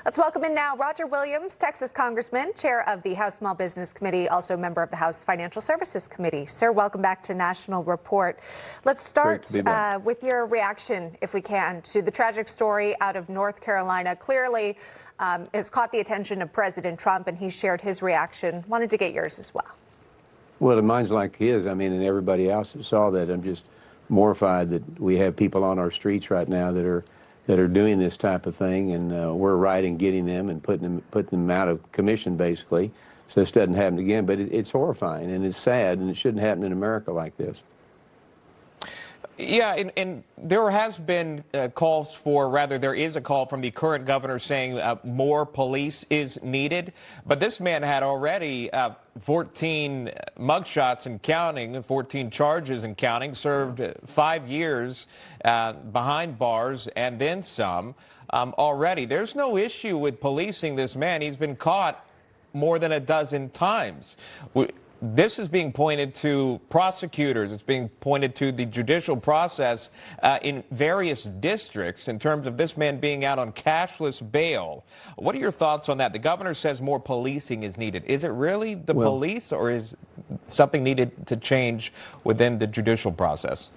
Let's welcome in now Roger Williams, Texas Congressman, Chair of the House Small Business Committee, also a member of the House Financial Services Committee. Sir, welcome back to National Report. Let's start with your reaction, if we can, to the tragic story out of North Carolina. Clearly, it's caught the attention of President Trump, and he shared his reaction. Wanted to get yours as well. Well, mine's like his. I mean, and everybody else that saw that. I'm just mortified that we have people on our streets right now that are doing this type of thing, and we're right in getting them and putting them out of commission, basically, so this doesn't happen again. But it's horrifying, and it's sad, and it shouldn't happen in America like this. Yeah, and there has been calls for, rather, there is a call from the current governor saying more police is needed. But this man had already 14 mugshots and counting, 14 charges and counting, served 5 years behind bars and then some already. There's no issue with policing this man. He's been caught more than a dozen times. This is being pointed to prosecutors. It's being pointed to the judicial process in various districts in terms of this man being out on cashless bail. What are your thoughts on that? The governor says more policing is needed. Is it really the police, or is something needed to change within the judicial process?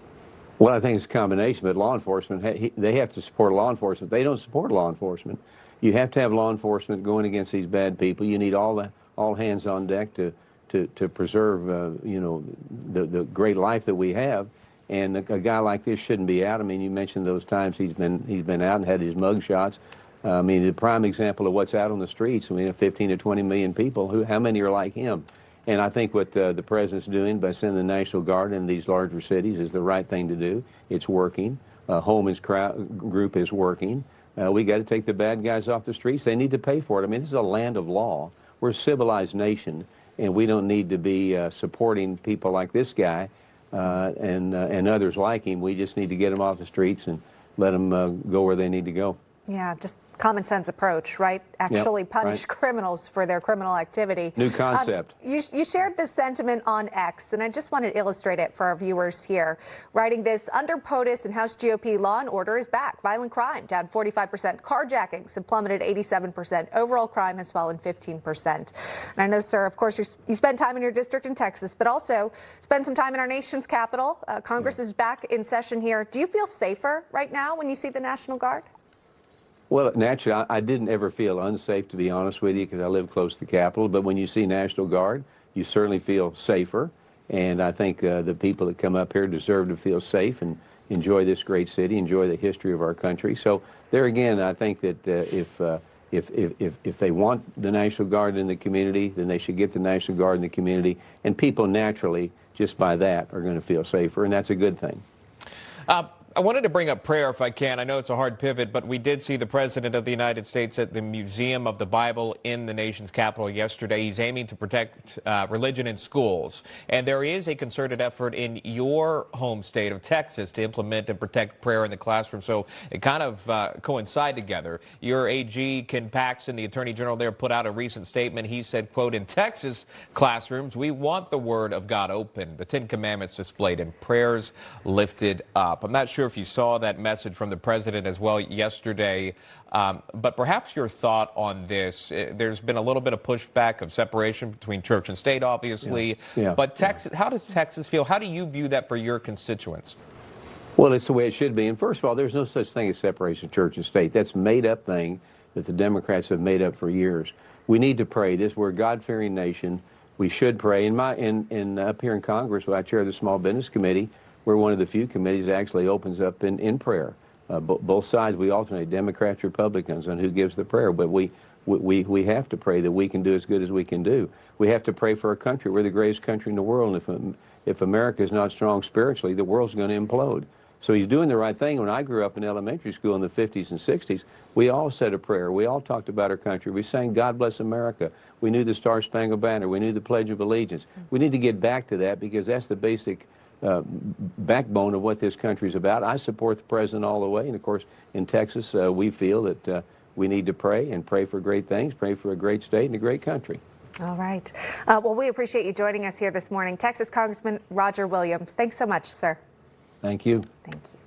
Well, I think it's a combination, but law enforcement, they have to support law enforcement. They don't support law enforcement. You have to have law enforcement going against these bad people. You need all hands on deck to preserve, the great life that we have, and a guy like this shouldn't be out. I mean, you mentioned those times he's been out and had his mug shots. I mean, the prime example of what's out on the streets. I mean, 15 to 20 million people. How many are like him? And I think what the president's doing by sending the National Guard in these larger cities is the right thing to do. It's working. Holman's group is working. We got to take the bad guys off the streets. They need to pay for it. I mean, this is a land of law. We're a civilized nation. And we don't need to be supporting people like this guy and others like him. We just need to get them off the streets and let them go where they need to go. Yeah, just common sense approach, right? Actually punish criminals for their criminal activity. New concept. You shared this sentiment on X, and I just wanted to illustrate it for our viewers here. Writing this, under POTUS and House GOP, law and order is back. Violent crime down 45%. Carjackings have plummeted 87%. Overall crime has fallen 15%. And I know, sir, of course, you spend time in your district in Texas, but also spend some time in our nation's capital. Congress is back in session here. Do you feel safer right now when you see the National Guard? Well, naturally, I didn't ever feel unsafe, to be honest with you, because I live close to the Capitol. But when you see National Guard, you certainly feel safer. And I think the people that come up here deserve to feel safe and enjoy this great city, enjoy the history of our country. So there again, I think that if they want the National Guard in the community, then they should get the National Guard in the community. And people naturally, just by that, are going to feel safer, and that's a good thing. I wanted to bring up prayer, if I can. I know it's a hard pivot, but we did see the President of the United States at the Museum of the Bible in the nation's capital yesterday. He's aiming to protect religion in schools. And there is a concerted effort in your home state of Texas to implement and protect prayer in the classroom. So it kind of coincide together. Your AG, Ken Paxton, the Attorney General there, put out a recent statement. He said, quote, in Texas classrooms, we want the Word of God open, the Ten Commandments displayed, and prayers lifted up. I'm not sure if you saw that message from the president as well yesterday, but perhaps your thought on this. There's been a little bit of pushback of separation between church and state, obviously. But Texas, how does Texas feel? How do you view that for your constituents? Well, it's the way it should be. And first of all, there's no such thing as separation of church and state. That's a made-up thing that the Democrats have made up for years. We need to pray. We're a God-fearing nation. We should pray. Up here in Congress, where I chair the Small Business Committee, we're one of the few committees that actually opens up in prayer. Both sides, we alternate, Democrats, Republicans, on who gives the prayer. But we have to pray that we can do as good as we can do. We have to pray for our country. We're the greatest country in the world. And if America is not strong spiritually, the world's going to implode. So he's doing the right thing. When I grew up in elementary school in the 50s and 60s, we all said a prayer. We all talked about our country. We sang God Bless America. We knew the Star-Spangled Banner. We knew the Pledge of Allegiance. We need to get back to that, because that's the basic backbone of what this country is about. I support the president all the way. And, of course, in Texas, we feel that we need to pray and pray for great things, pray for a great state and a great country. All right. Well, we appreciate you joining us here this morning. Texas Congressman Roger Williams, thanks so much, sir. Thank you. Thank you.